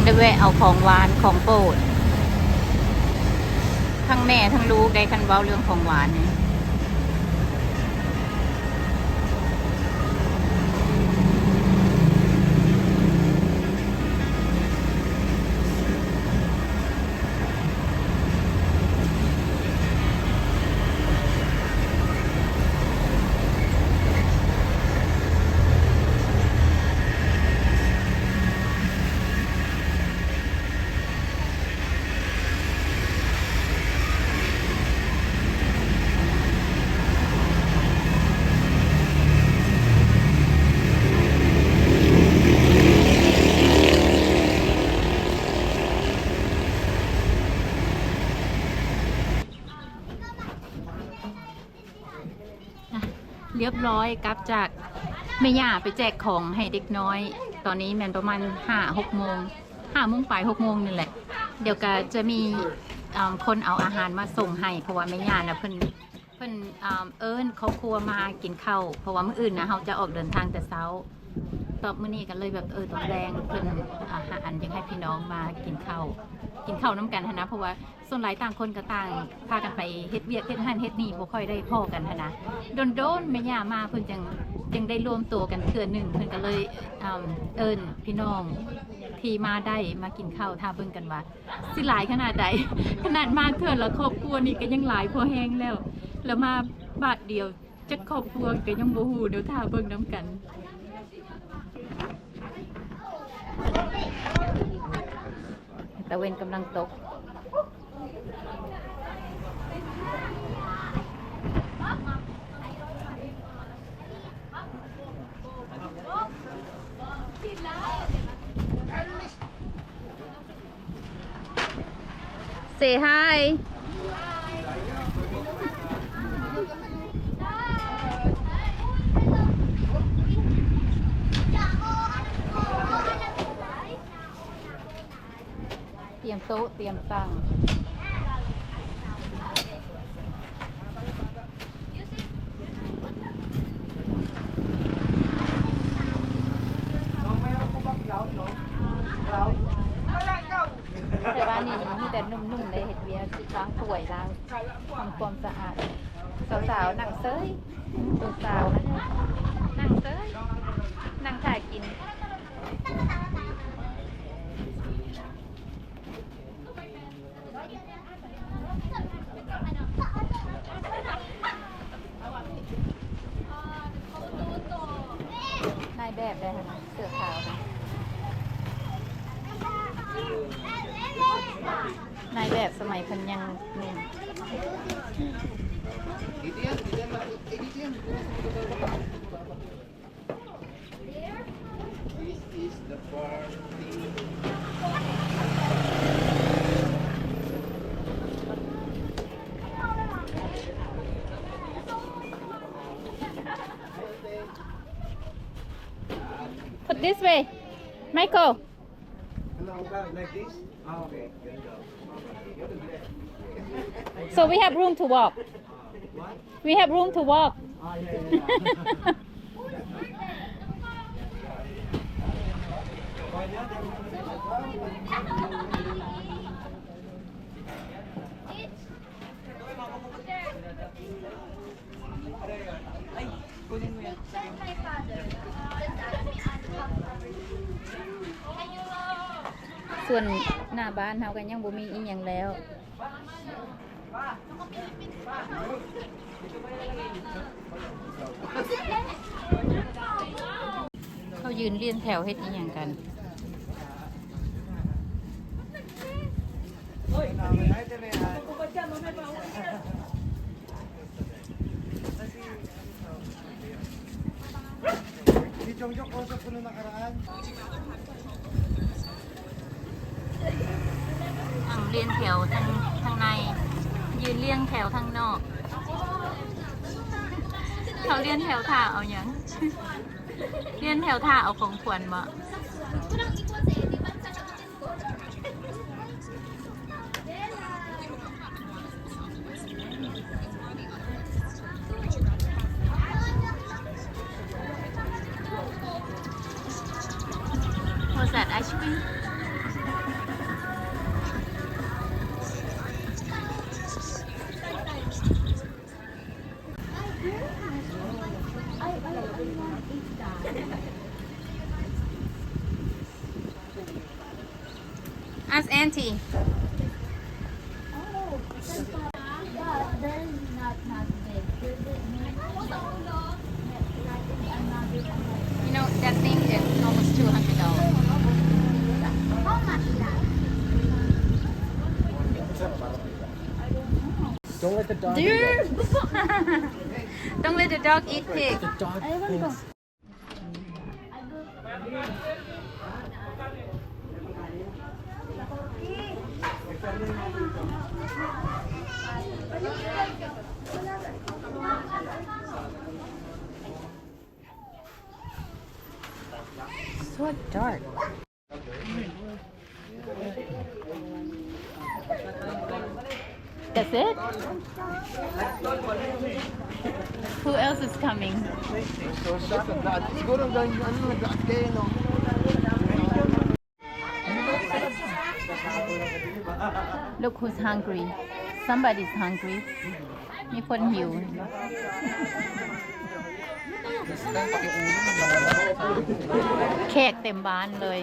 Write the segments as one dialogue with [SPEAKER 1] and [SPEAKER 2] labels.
[SPEAKER 1] ได้แวะเอาของหวานของโปรดทั้งแม่ทั้งลูกได้คันเว้าเรื่องของหวานเนี่ยเรียบร้อยกลับจากแม่ย่าไปแจกของให้เด็กน้อยตอนนี้แมนประมาณ5-6 โมง5 โมงปลาย6 โมงนี่แหละเดี๋ยวก็จะมีคนเอาอาหารมาส่งให้เพราะว่าแม่ย่านะเพิ่นเอิ้นครอบครัวมากินข้าวเพราะว่ามื้ออื่นนะเราจะออกเดินทางแต่เช้าตอบมื้อนี้กันเลยแบบตอนแรงเพิ่นหาอันยังให้พี่น้องมากินข้าวน้ำกันนะเพราะว่าส่วนหลายต่างคนก็ต่างพากันไปเฮ็ดเวียกเฮ็ดหันเฮ็ดนี่บ่ค่อยได้พ้อกันนะโดนแม่ย่ามาเพิ่นจังได้รวมตัวกันเทื่อหนึ่งเพิ่นก็เลยเอิ้นพี่น้องที่มาได้มากินข้าวท่าเบิ่งกันว่าสิหลายขนาดใดขนาดมาเทื่อละครอบครัวนี่ก็ยังหลายพอแห้งแล้วมาบาทเดียวจักครอบครัวก็ยังบ่ฮู้เดี๋ยวท่าเบิ่งนํกันตะเวนกำลังตกSay hi. Tiệm tố, tiệm tăng.แต่ว่านี่มีแต่นุ่มๆเลยเห็ดเวียล้างถ้วยล้างทำความสะอาดสาวๆนั่งเซยตัวสาวนั่งเซยนั่งถ่ายกินนายแบบได้ค่ะเสื้อขาวนะนายแบบสมัยพันยังหนุ่มPut this way, Michael.
[SPEAKER 2] Like this? Oh, okay.
[SPEAKER 1] So we have room to walk. We have room to walk.
[SPEAKER 2] Oh, yeah. ส่วนหน้าบ้านเฮากันยังบ่มีอีหยังแล้วเขายืนเรียนแถวเฮ็ดอีหยังกันเรียนแถวทางในยืนเรียงแถวทางนอกเขาเรียนแถวท่าเอาอย่างเรียนแถวท่าเอาของขวัญมาWhat's that ice cream?
[SPEAKER 1] Ask auntie. You know, that thing is almost $200.
[SPEAKER 3] Don't let the dog
[SPEAKER 1] Dude! Don't let the dog eat pig.
[SPEAKER 3] The dog thinks.
[SPEAKER 1] So dark. That's it? Who else is coming?
[SPEAKER 3] So shocked. Siguro hanggang nag-aat kayo, no?
[SPEAKER 1] Look who's hungry. Somebody's hungry. มีคนหิว แขกเต็มบ้านเลย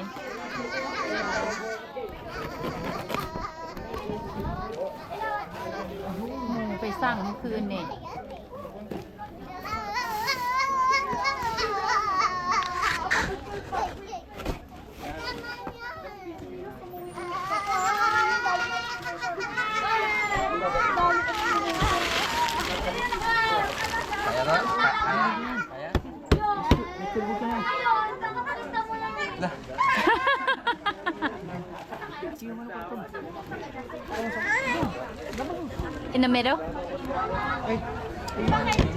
[SPEAKER 1] ไปสั่งเมื่อคืนนี่In the middle?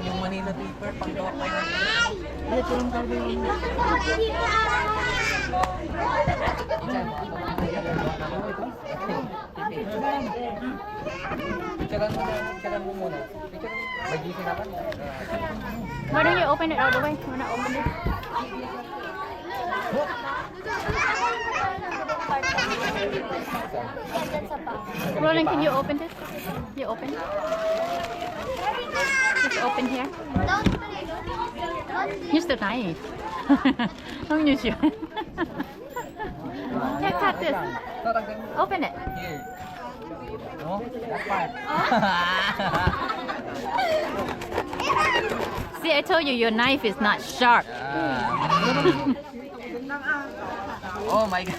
[SPEAKER 3] Yung Manila paper, pang-gawa kayo. Picturean mo muna. May gising na ba?
[SPEAKER 1] Why don't you open it all the way? Wanna open it? Roland, can you open this? You open? Just open here. Use the knife. Don't use your. Here, cut this. Open it.
[SPEAKER 3] Here. No? That part.
[SPEAKER 1] See, I told you your knife is not sharp.
[SPEAKER 3] Oh my god.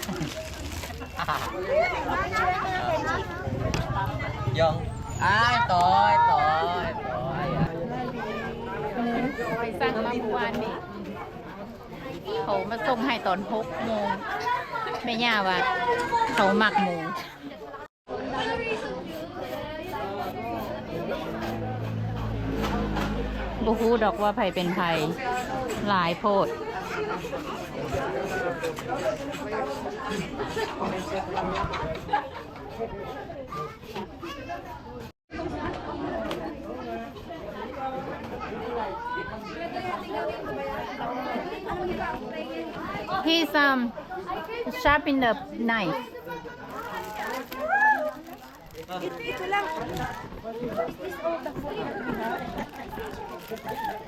[SPEAKER 3] Yung. Ito. Ayan.
[SPEAKER 1] ไปสั่งมาเมื่อวานนี้เขามาส่งให้ตอน6 โมงแม่ย่าว่าเขาหมักหมูบ่ฮู้ดอกว่าไผเป็นไผหลายโพด He's sharpening the knife.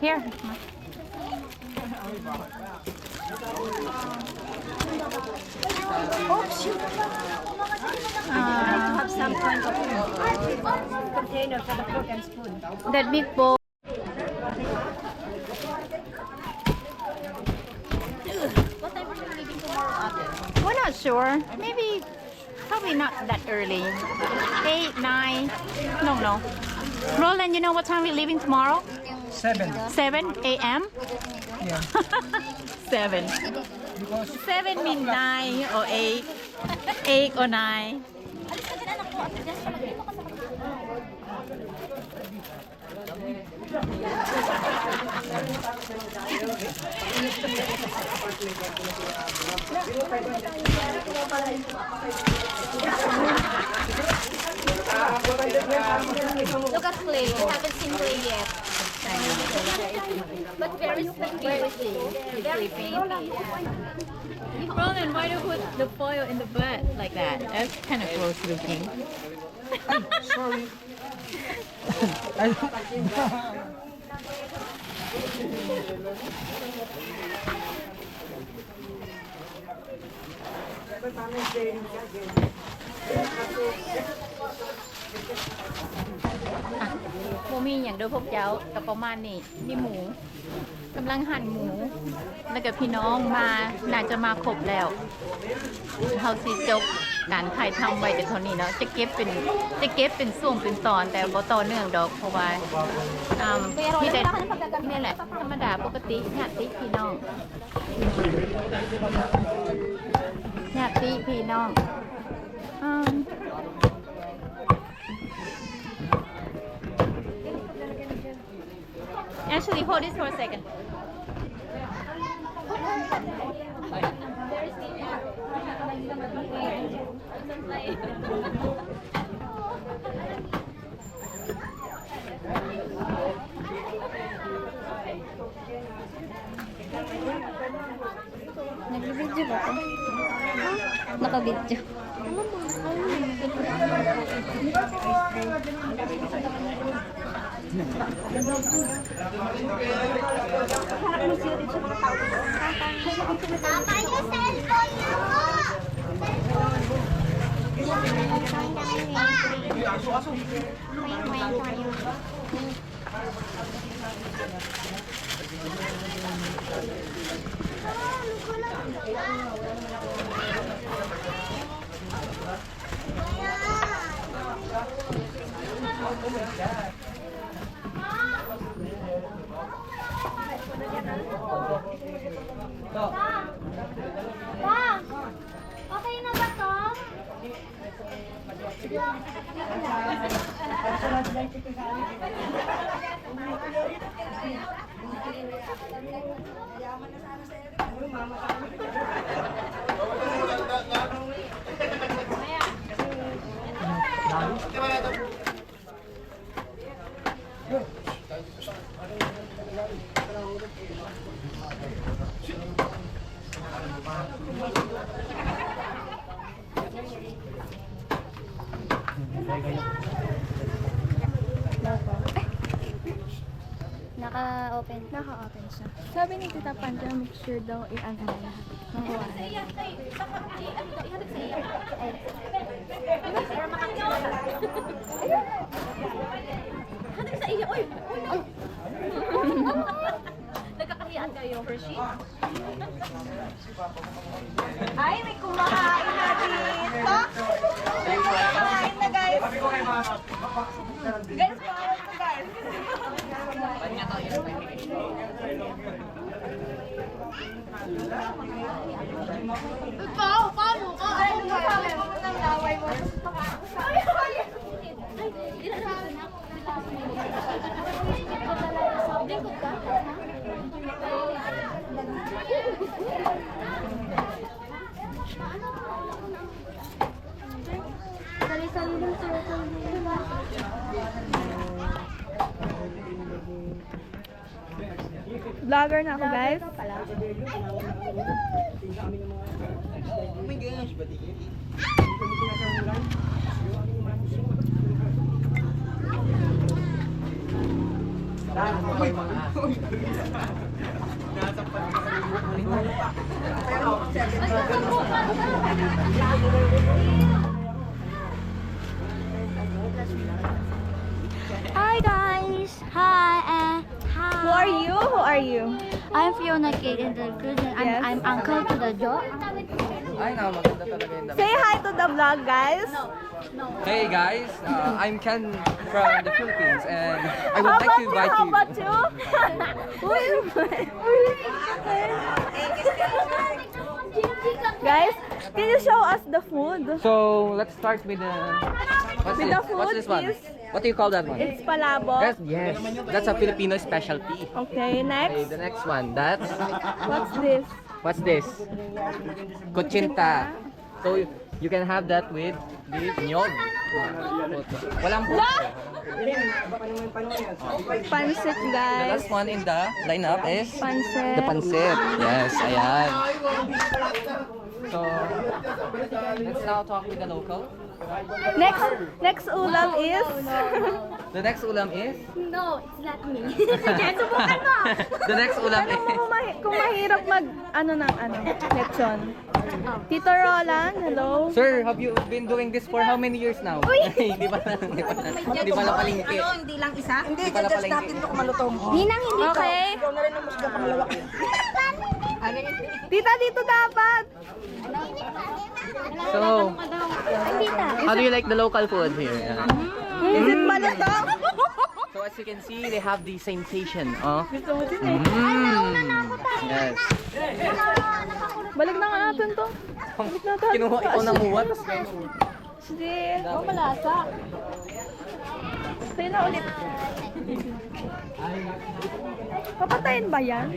[SPEAKER 1] Here.
[SPEAKER 4] Have some kind of container for the fork and spoon.
[SPEAKER 1] That big bowl.
[SPEAKER 2] What time are you leaving tomorrow, Ate?
[SPEAKER 1] We're not sure. Maybe, probably not that early. 8, 9. No. Roland, you know what time we're leaving tomorrow?
[SPEAKER 3] 7.
[SPEAKER 1] 7 a.m.
[SPEAKER 3] Yeah.
[SPEAKER 1] 7. 7 means 9 or 8. 8 or 9.
[SPEAKER 2] Alis ka din, anak ko. Ate, just dito ka sa Look at Clay. I haven't seen Clay yet. But very sleepy. Very sleepy.
[SPEAKER 1] Roland, why do you put the foil in the butt like that? That's kind of gross looking.
[SPEAKER 3] Sorry.
[SPEAKER 1] อ่ะโมมีอย่างเดียวพวกเจ้ากับประมาณนี้นี่หมูกำลังหั่นหมู แล้วกับพี่น้องมาน่าจะมาครบแล้วเขาสิจบการถ่ายทำไว้แต่เท่านี้เนาะจะเก็บเป็นส่วงเป็นตอนแต่บ่ต่อเนื่องดอกเพราะว่าที่ได้นี่แหละธรรมดาปกติญาติพี่น้องญาติพี่น้องActually, hold this for a second.
[SPEAKER 5] Nag-video ba ko? Naka-video.
[SPEAKER 6] Papa, yung cellphone niyo po! Pa! Okay na ba to?
[SPEAKER 5] Naka-open.
[SPEAKER 2] Naka-open siya. Sabi ni Tita Panja, make sure daw i-ano mo lahat. Makuha.
[SPEAKER 6] Hanap sa iyo, uy! Nagkakahiyaan kayo, Hershey?
[SPEAKER 2] Ay, may kumakain na dito! May kumakain na, guys! Guys, kumakain na, guys!
[SPEAKER 6] Ikaw, paano ka?
[SPEAKER 2] Ay, sabi mo ng laway mo.
[SPEAKER 5] Sali-sali lang sila sa
[SPEAKER 2] Vlogger na ako, guys.
[SPEAKER 5] Hi guys! Hi.
[SPEAKER 2] Who are you? Who are you?
[SPEAKER 5] I'm Fiona Kate in the group and
[SPEAKER 2] Yes.
[SPEAKER 5] I'm uncle to the dog.
[SPEAKER 7] Ay, maganda talaga yung damit.
[SPEAKER 2] Say hi to the vlog, guys.
[SPEAKER 7] Hey guys, I'm Ken from the Philippines and I would
[SPEAKER 2] How
[SPEAKER 7] like
[SPEAKER 2] about
[SPEAKER 7] to
[SPEAKER 2] you?
[SPEAKER 7] invite
[SPEAKER 2] How
[SPEAKER 7] you.
[SPEAKER 2] about you? Guys, can you show us the food?
[SPEAKER 7] So let's start with the. What's
[SPEAKER 2] With
[SPEAKER 7] this?
[SPEAKER 2] the food,
[SPEAKER 7] What's this one?
[SPEAKER 2] please.
[SPEAKER 7] What do you call that one?
[SPEAKER 2] It's palabok.
[SPEAKER 7] Yes, that's a Filipino specialty.
[SPEAKER 2] Okay,
[SPEAKER 7] Okay,
[SPEAKER 2] next.
[SPEAKER 7] the next one. That's
[SPEAKER 2] What's this?
[SPEAKER 7] Kuchinta. So you can have that with the nyog. Walang puto.
[SPEAKER 2] Pancit,
[SPEAKER 7] The
[SPEAKER 2] guys.
[SPEAKER 7] last one in the lineup is
[SPEAKER 2] Pancit.
[SPEAKER 7] the pancit. Yes, ayan. So let's now talk with the local.
[SPEAKER 2] Next ulam is
[SPEAKER 7] The next ulam is?
[SPEAKER 5] No, it's not me.
[SPEAKER 7] The next ulam is?
[SPEAKER 2] Kung mahirap mag, lechon. Tito Roland, hello.
[SPEAKER 7] Sir, have you been doing this for how many years now? Hindi pa lang palingki.
[SPEAKER 2] Hindi lang isa?
[SPEAKER 7] Hindi pala palingki.
[SPEAKER 5] Ninang hindi to.
[SPEAKER 2] Okay. Tita, dito dapat.
[SPEAKER 7] So,
[SPEAKER 5] Hindi ta.
[SPEAKER 7] how do you like the local food here?
[SPEAKER 2] Is it malutong?
[SPEAKER 7] So as you can see, they have the sensation. Oh. Yes.
[SPEAKER 2] Balik na nga natin to.
[SPEAKER 7] Kinuha ikaw ng muwa, tapos
[SPEAKER 2] Hindi. Malasa. Sa'yo na ulit. Papatayin ba yan?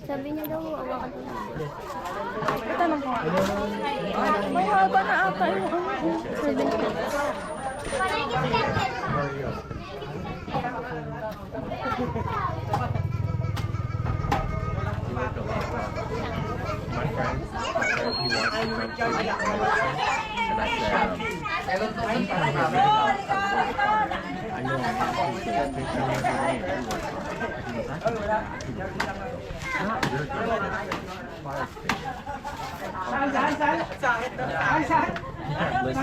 [SPEAKER 5] Sabi niya daw, awakan ko na.
[SPEAKER 2] Tanong ko. Mahaba na ata yung
[SPEAKER 8] Lay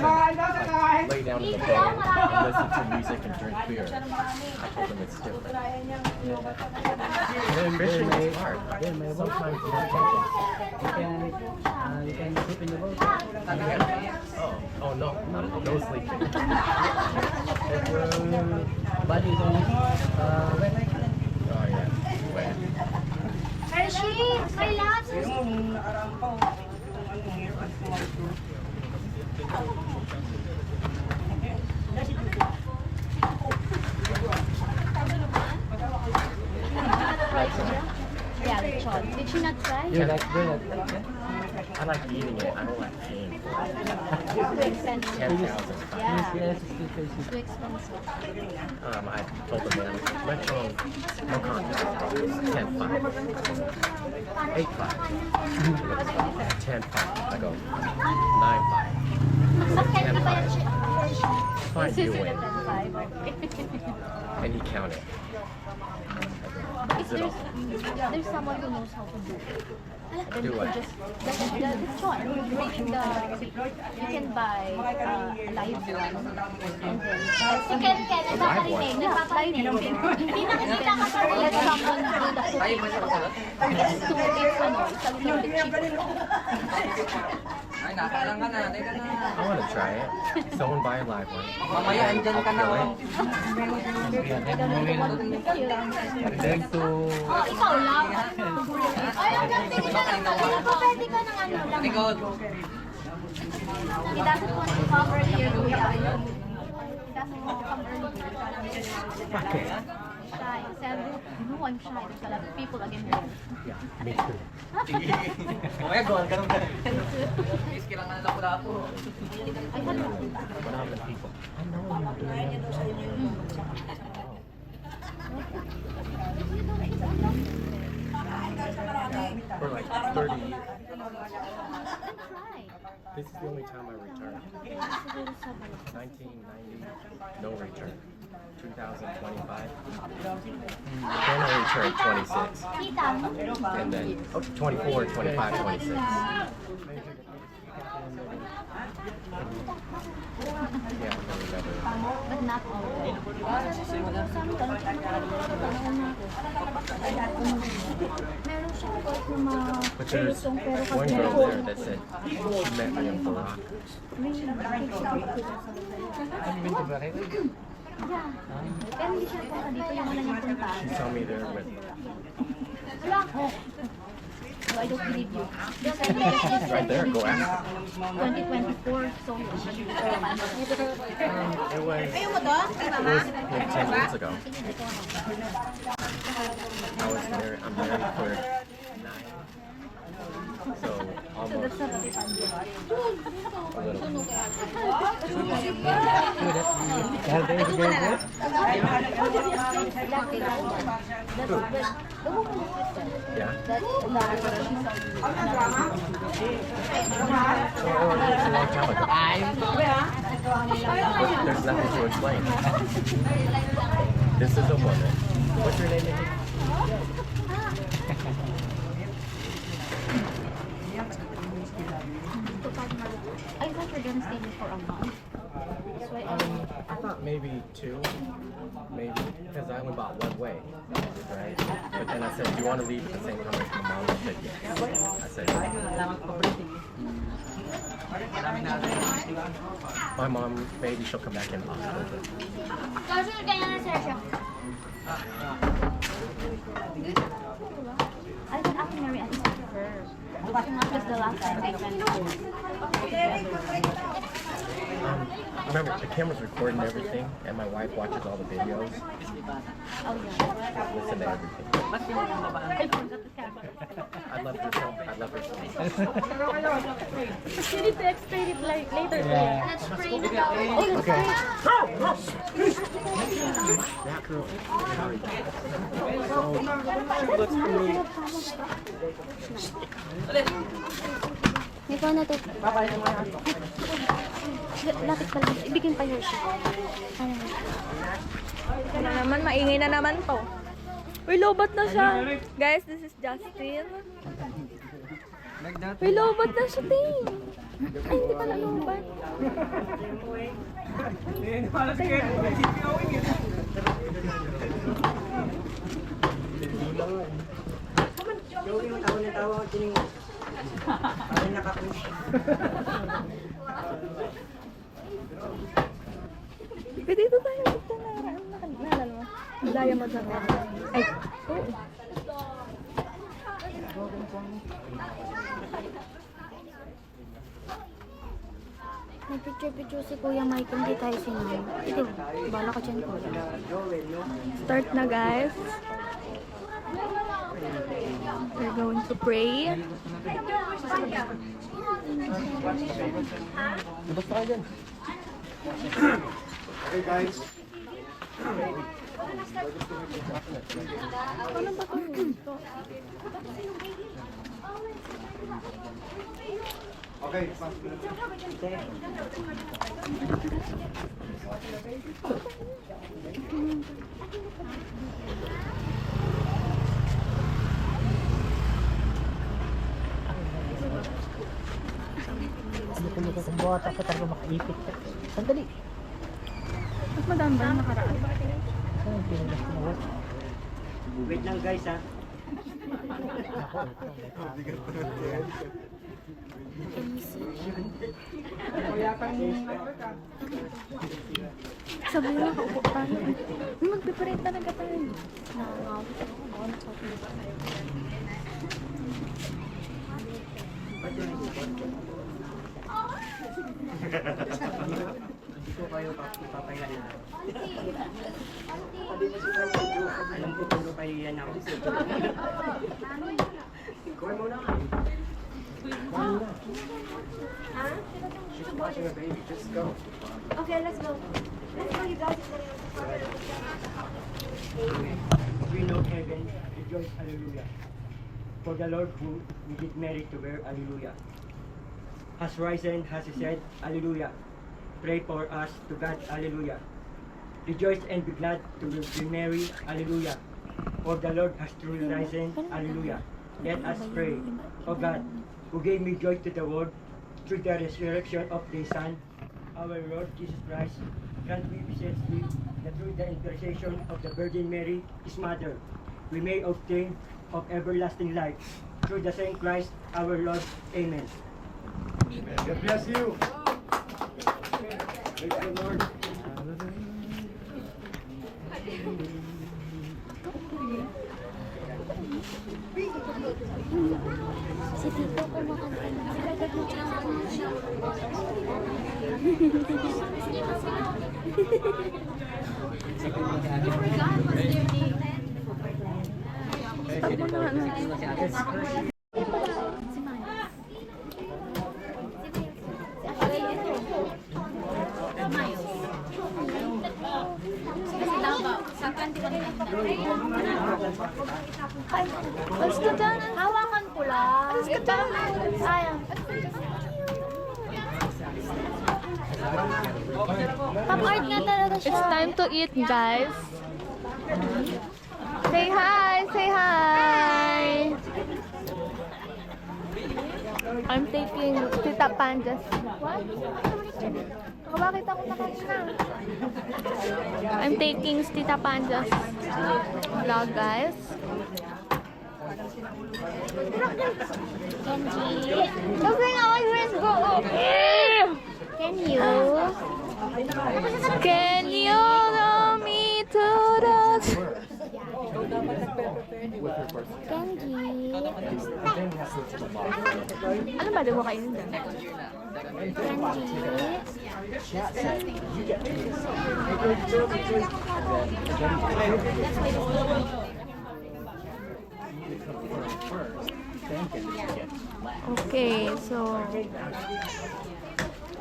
[SPEAKER 8] down in the bed and listen to music and drink beer. I told them it's different. Fishing is hard. Sometimes you don't take it.
[SPEAKER 3] You can sleep in the boat.
[SPEAKER 8] Oh no, no sleeping.
[SPEAKER 3] Body is only wet.
[SPEAKER 8] Oh yeah, wet.
[SPEAKER 6] Hershey, my love.
[SPEAKER 5] Yeah, lechon. Did she not try?
[SPEAKER 3] You like bread?
[SPEAKER 8] I like eating it. I don't like paying for it.
[SPEAKER 5] Too expensive.
[SPEAKER 8] 10,000.
[SPEAKER 5] Yeah,
[SPEAKER 3] Yes, it's still tasty.
[SPEAKER 5] too expensive.
[SPEAKER 8] I told the man, my phone, no contact. 10.5. 8.5. 10.5. I go 9.5. 10.5. Fine, you win. And he counted.
[SPEAKER 5] If there's someone who knows how to do it, then
[SPEAKER 8] Do
[SPEAKER 5] you
[SPEAKER 8] what?
[SPEAKER 5] can just the lechon. You can buy a live one and then
[SPEAKER 6] Si Ken, nagpaparinig. Hindi nakikita ka pa rin.
[SPEAKER 5] let someone do the cooking. Just to it's a little bit cheaper.
[SPEAKER 7] Ay, nakaalang ka na. Teka na.
[SPEAKER 8] I want to try it. Someone buy a live one.
[SPEAKER 7] Mamaya, andyan ka na. Oh.
[SPEAKER 3] Going to
[SPEAKER 6] Oh, ikaw lang. Ay, ang ganda nila lang. Pwede ka ng ano lang.
[SPEAKER 7] Likod.
[SPEAKER 6] He doesn't want to come earlier, kuya. He doesn't want to come earlier.
[SPEAKER 5] Shy. Sabi, no, I'm shy. There's a lot of people again there.
[SPEAKER 8] Me too.
[SPEAKER 7] Mamaya, gawin ka naman. Please, kailangan na lang pula po.
[SPEAKER 8] What other people? For like 30 years. This is the only time I returned. 1990, no return. 2025. Then I returned 26.
[SPEAKER 6] Kita mo.
[SPEAKER 8] And then 24, 25, 26. Yeah, I don't remember.
[SPEAKER 5] But not all. Meron siyang quote na mga
[SPEAKER 8] But there's one girl there that said she met me in Barack.
[SPEAKER 5] Yeah. Pero hindi siya punta dito yung wala niyang punta.
[SPEAKER 8] She saw me there with
[SPEAKER 5] So I don't believe you.
[SPEAKER 8] right there. Go ask her.
[SPEAKER 5] 2024, so
[SPEAKER 8] It was like 10 years ago. I'm married for 9. So almost a little. Yeah. It's a long time ago. There's nothing to explain. This is a woman. What's your name again?
[SPEAKER 6] I thought you were gonna stay here for a month. That's why
[SPEAKER 8] I thought maybe 2, maybe, because I only bought one way, right? But then I said, do you want to leave at the same time as my mom? She said, yes. I said, my mom, maybe she'll come back in October.
[SPEAKER 6] I can ask Mary and her. Because the last time they went
[SPEAKER 8] Remember, the camera's recording everything, and my wife watches all the videos.
[SPEAKER 6] Oh yeah.
[SPEAKER 8] Listen to everything. I love her so. I love her so.
[SPEAKER 5] You need to explain it like later.
[SPEAKER 6] Let's spray the towel.
[SPEAKER 5] May na to. Lapit pa lang. Ibigin pa Hershey.
[SPEAKER 2] Ano naman, maingay na naman to. Uy, lobat na siya. Guys, this is Justin. Uy, lobat na siya, Ting. Ay, hindi pala lobat. Dito tayo, dito na. Naalala mo? Diamond na tayo. Ay, oo.
[SPEAKER 5] Nagpicture-picture si Kuya Mike, hindi tayo sinay. Ito, bala ka dyan, Kuya.
[SPEAKER 2] Start na, guys. We're going to pray.
[SPEAKER 3] Okay, guys. Okay, 5 minutes.
[SPEAKER 2] Mas madami ba yung nakaraan?
[SPEAKER 9] Wait lang guys ha.
[SPEAKER 2] Sabi na ako tayo. Magpiparate talaga tayo.
[SPEAKER 9] Hindi ko kayo papayain. Alam ko kung kayo yan ako. Kuha mo na.
[SPEAKER 3] She's watching her baby. Just go.
[SPEAKER 6] Okay, let's go. Let's go, you guys.
[SPEAKER 9] We know heaven, rejoice, hallelujah. For the Lord whom we did merit to bear, hallelujah. Has risen, has said, hallelujah. Pray for us to God, hallelujah. Rejoice and be glad to be merry, hallelujah. For the Lord has truly risen, hallelujah. Let us pray. O God, who gave me joy to the world through the resurrection of thy Son, our Lord Jesus Christ, grant we beseechly that through the intercession of the Virgin Mary, his mother, we may obtain of everlasting life. Through the same Christ, our Lord. Amen.
[SPEAKER 3] God bless you. Praise the Lord.
[SPEAKER 5] Si Tito kumakanta na.
[SPEAKER 2] Alas ka dyan.
[SPEAKER 6] Hawakan ko lang.
[SPEAKER 2] Alas ka dyan.
[SPEAKER 6] Sayang. Pop art na talaga siya.
[SPEAKER 5] It's time to eat, guys. Say hi! Say hi! I'm taking Tita Panja's. What? Bakit ako nakakita? I'm taking Tita Panja's vlog, guys.
[SPEAKER 6] Kenji,
[SPEAKER 5] Kasi nga, my friends go.
[SPEAKER 6] can you?
[SPEAKER 5] Can you know me to the...
[SPEAKER 6] Kenji.
[SPEAKER 5] Ano ba daw kayo dyan? Okay, so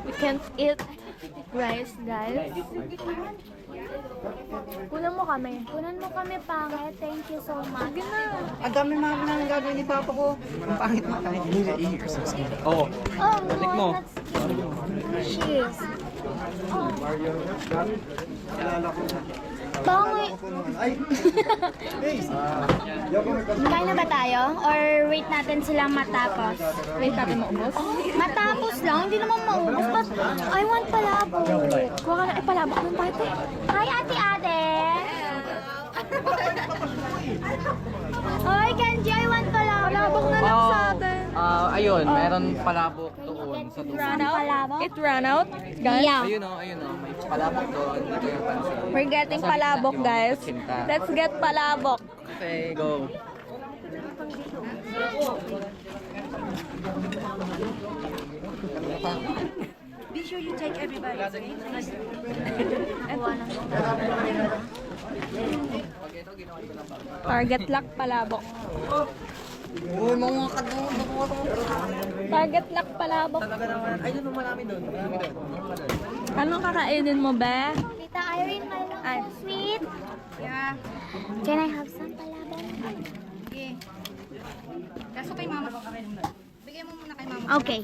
[SPEAKER 5] we can't eat rice, guys. Kunan mo kami.
[SPEAKER 6] Kunan mo kami, pangit. Thank you so much.
[SPEAKER 5] Sige na.
[SPEAKER 3] Ang dami mga nang gagawin ni Papa ko. Ang pangit mo kahit hindi na ears.
[SPEAKER 7] Oh,
[SPEAKER 6] Oh,
[SPEAKER 7] balik mo.
[SPEAKER 6] Cheers. Bangoy. Kain na ba tayo? Or wait natin silang matapos?
[SPEAKER 5] Wait, natin maubos.
[SPEAKER 6] Matapos lang, hindi naman maubos. But I want palabok.
[SPEAKER 5] Kuha ka na, palabok ng tayo.
[SPEAKER 6] Hi, ate-ate! Oy, Kenji, I want palabok.
[SPEAKER 5] Palabok na lang sa atin.
[SPEAKER 7] Ayun, meron palabok doon sa dulo.
[SPEAKER 6] Palabok?
[SPEAKER 5] It ran out, guys.
[SPEAKER 6] Yeah.
[SPEAKER 7] Ayun o, may palabok doon. Dito yung pansin.
[SPEAKER 5] We're getting palabok, guys. Let's get palabok.
[SPEAKER 7] Okay, go.
[SPEAKER 4] Be sure you take everybody.
[SPEAKER 5] Target lock palabok.
[SPEAKER 3] Uy, mga kadong.
[SPEAKER 5] Target lock palabok.
[SPEAKER 7] Talaga naman. Ayun, marami doon. Marami doon.
[SPEAKER 5] Anong kakainin mo, be?
[SPEAKER 6] Tita Irene, my love, so sweet.
[SPEAKER 4] Yeah.
[SPEAKER 6] Can I have some palabok?
[SPEAKER 4] Okay. Kaso kay mama. Bigay mo muna kay mama.
[SPEAKER 6] Okay.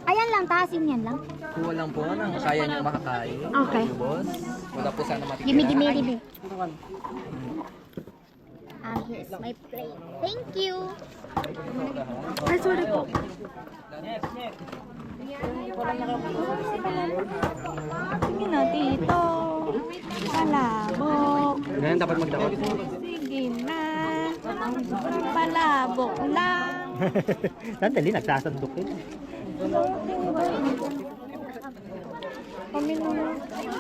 [SPEAKER 6] Ayan lang, taasin yan lang.
[SPEAKER 7] Kuha lang po ng kaya niyong makakain.
[SPEAKER 6] Okay.
[SPEAKER 7] Boss. Wala po sana matitira.
[SPEAKER 6] Gimme. Here's my plate. Thank you.
[SPEAKER 5] Ay, sorry po. Sige na, tito. Palabok.
[SPEAKER 7] Ganyan dapat magdakot.
[SPEAKER 5] Sige na. Palabok lang.
[SPEAKER 3] Sandali, nagsasandok eh.
[SPEAKER 5] Kami na.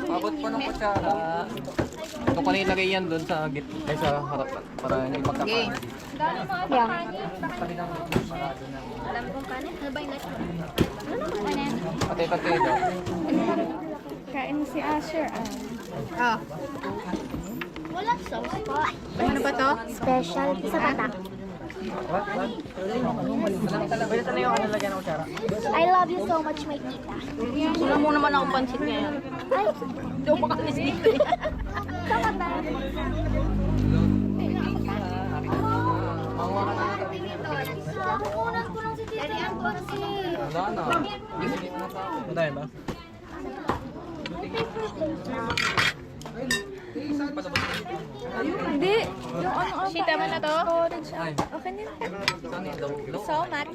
[SPEAKER 7] Abot pa ng kutsara. Ito ko na ilagay yan doon sa ay sa harapan para hindi magkakain.
[SPEAKER 6] Yeah.
[SPEAKER 7] Pati daw.
[SPEAKER 5] Kain si Asher.
[SPEAKER 6] Walang sauce pa.
[SPEAKER 4] Ano ba to?
[SPEAKER 6] Special sa bata. I love you so much, my tita.
[SPEAKER 5] Wala mo naman ako pansit ngayon.
[SPEAKER 6] Ay,
[SPEAKER 5] Hindi ako makalis dito.
[SPEAKER 6] sa bata. Kukunan ko lang si tita yung pansit.
[SPEAKER 7] Wala na. Madami ba?
[SPEAKER 5] Hindi. Yung ano,
[SPEAKER 4] Sita mo na to?
[SPEAKER 5] Orange.
[SPEAKER 7] Ay.
[SPEAKER 5] Okay na.
[SPEAKER 7] Saan yung daw?
[SPEAKER 5] So much.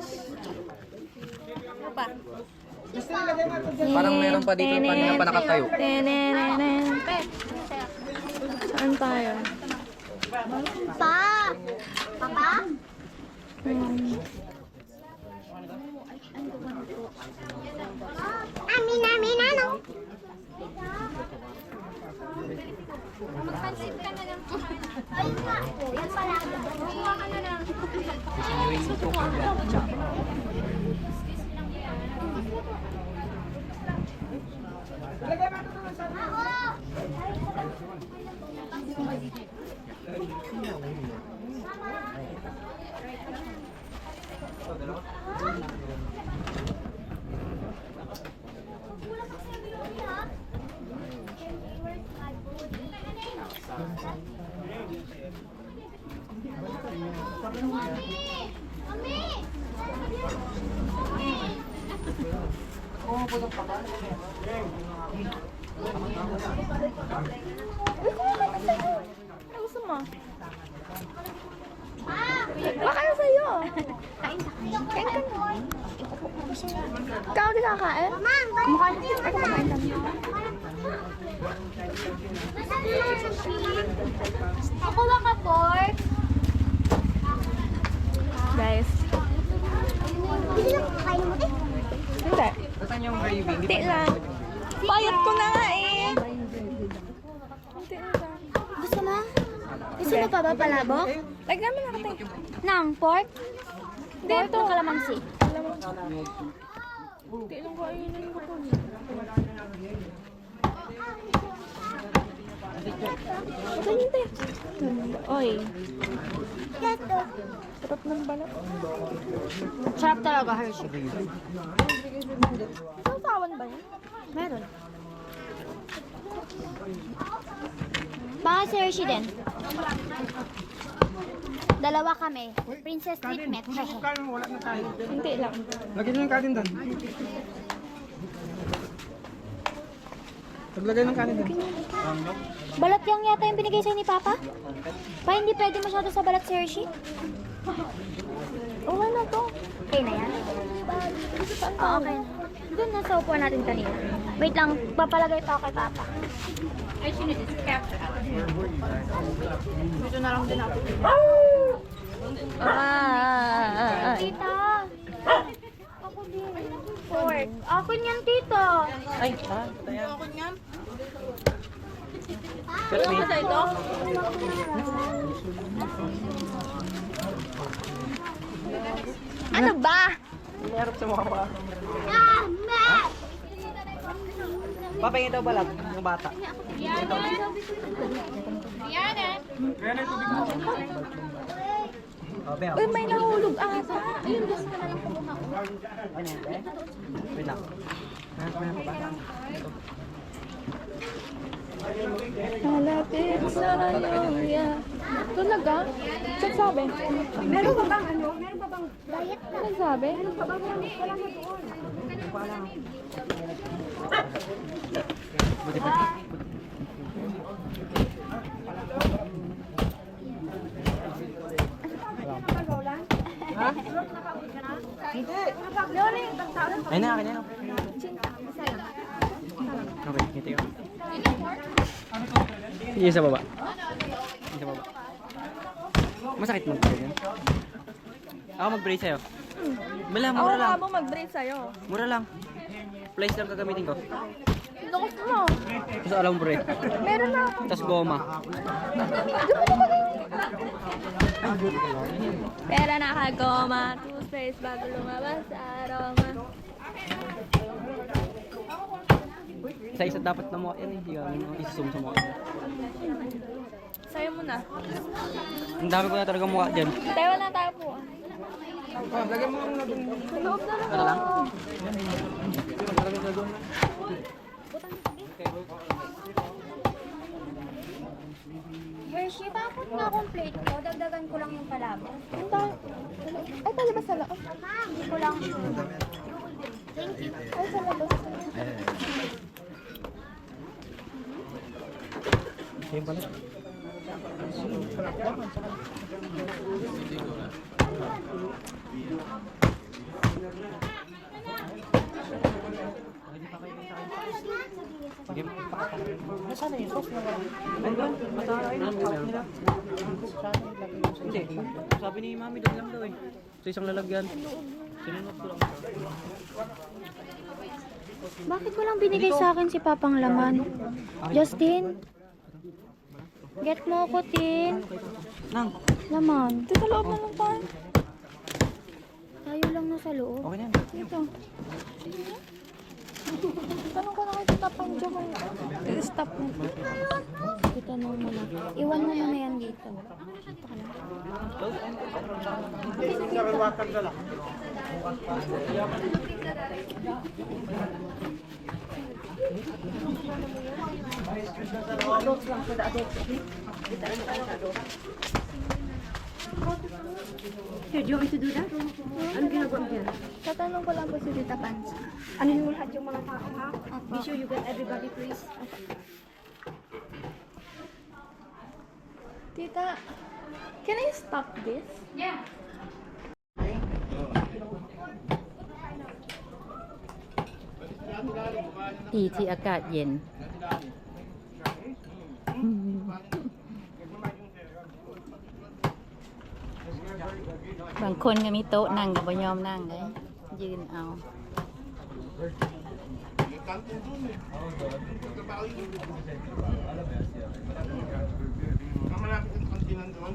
[SPEAKER 4] Ano pa?
[SPEAKER 7] Parang meron pa dito kanina pa nakatayo.
[SPEAKER 5] Saan tayo?
[SPEAKER 6] Pa! Papa? Amin, ano? Pansit ka na lang. Ayun nga. Yan pala. Kuha ka na lang. Uy, kumakain na sa'yo. Ano gusto mo? Baka na sa'yo. Kain ka na. Ikaw di kakain? Kumakain. Ay, kumakain kami.
[SPEAKER 5] Ako lang ka, pork.
[SPEAKER 6] Guys.
[SPEAKER 5] Hindi lang kakain mo din.
[SPEAKER 6] Hindi.
[SPEAKER 7] Saan yung gravy?
[SPEAKER 6] Hindi lang. Bayad ko na nga eh. Hindi lang.
[SPEAKER 5] Gusto mo? Gusto mo pa ba palabok?
[SPEAKER 6] Lagyan mo na katay.
[SPEAKER 5] Nang pork?
[SPEAKER 6] Hindi,
[SPEAKER 5] Pork
[SPEAKER 6] ito.
[SPEAKER 5] na kalamansi.
[SPEAKER 6] Hindi lang kainin ko po. Ganyan tayo. Oy. Sarap ng balat.
[SPEAKER 5] Sarap talaga, Hershey.
[SPEAKER 6] Sasawan ba yan?
[SPEAKER 5] Meron. Baka si Hershey din. Dalawa kami. Princess treatment.
[SPEAKER 3] Wala na tayo.
[SPEAKER 6] Hindi lang.
[SPEAKER 3] Lagyan nyo ng kanin doon. Paglagay ng kanin doon.
[SPEAKER 5] Balat yang yata yung binigay sa'yo ni Papa? Pa, hindi pwede masyado sa balat si Hershey?
[SPEAKER 6] Okay na to.
[SPEAKER 5] Okay na yan? Oo, okay na. Doon na sa upuan natin kanina. Wait lang, papalagay pa ako kay Papa.
[SPEAKER 6] Dito na lang din ako.
[SPEAKER 5] Tita! Ako din. Pork. Ako niyan, tita.
[SPEAKER 7] Ay, ha?
[SPEAKER 6] Ako niyan.
[SPEAKER 7] Just me.
[SPEAKER 6] Sa ito? Ano ba?
[SPEAKER 7] Meron sa mukha pa. Papayang daw balat ng bata.
[SPEAKER 6] Uy, may nahulog ata. Ayun, gusto ko na lang kumuha.
[SPEAKER 7] Ano yan, be? Wait lang. Meron pa ba?
[SPEAKER 6] Malapit sa Hallelujah. Talaga? Check sabi.
[SPEAKER 2] Meron ba bang ano? Meron ba bang diet?
[SPEAKER 6] Ano sabi?
[SPEAKER 2] Meron ba bang wala na doon?
[SPEAKER 7] Buti pa.
[SPEAKER 2] Ha?
[SPEAKER 7] Ay na, akin na. Okay, ngiti ko. Yung sa baba. Yung sa baba. Masakit mo ba yan? Ako mag-brace sa'yo. Bala,
[SPEAKER 6] Ako
[SPEAKER 7] mura
[SPEAKER 6] nga
[SPEAKER 7] lang.
[SPEAKER 6] mo mag-brace sa'yo.
[SPEAKER 7] Mura lang. Place lang gagamitin ko.
[SPEAKER 6] Ito gusto mo.
[SPEAKER 7] Tapos alam mo, bre.
[SPEAKER 6] Meron na ako.
[SPEAKER 7] Tapos goma.
[SPEAKER 6] Pera nakagoma. Toothpaste bago lumabas sa aroma.
[SPEAKER 7] Sa isa dapat na mukha yan eh. Hindi ka isusum sa mukha.
[SPEAKER 6] Sa'yo muna.
[SPEAKER 7] Ang dami ko na talaga mukha dyan.
[SPEAKER 6] Tayo na tayo po.
[SPEAKER 3] Oh, lagyan mo muna doon.
[SPEAKER 6] Sa loob na lang.
[SPEAKER 7] Ano lang?
[SPEAKER 5] Hershey, bakit nga complete ko? Dagdagan ko lang yung palabok.
[SPEAKER 6] Ay, tayo ba sa loob?
[SPEAKER 5] Hindi ko lang sure. Thank you.
[SPEAKER 6] Ay, sa loob.
[SPEAKER 7] Sa'yo pala. Sige. Nasaan na yung sauce na lang? Ayun, matara yun. Hawak nila. Hindi. Sabi ni Mami, doon lang daw eh. Sa isang lalagyan. Sinunod ko lang.
[SPEAKER 5] Bakit mo lang binigay sa akin si Papang Laman? Justin? Get mo ko, Tin.
[SPEAKER 7] Nang,
[SPEAKER 5] Laman.
[SPEAKER 6] Ito sa loob na lang tayo.
[SPEAKER 5] Tayo lang na sa loob.
[SPEAKER 7] okay na yan.
[SPEAKER 6] Dito. Tanong ko na kayo sa tapang dyan kung i-stop mo.
[SPEAKER 5] Itanong mo na. Iwan mo na yan dito. Dito ka lang.
[SPEAKER 2] Here, do you want me to do that?
[SPEAKER 6] Ano ginagawa mo yan?
[SPEAKER 5] Tatanong ko lang po si Tita Pansa.
[SPEAKER 6] Ano yung lahat yung mga tao, ha? Be sure you get everybody, please.
[SPEAKER 5] Tita, can I stop this?
[SPEAKER 1] Yeah.ดีที่อากาศเย็น บางคนก็มีโต๊ะนั่งกับบ่ยอมนั่งเลยยืนเอา
[SPEAKER 3] Malapit ang konti nandun.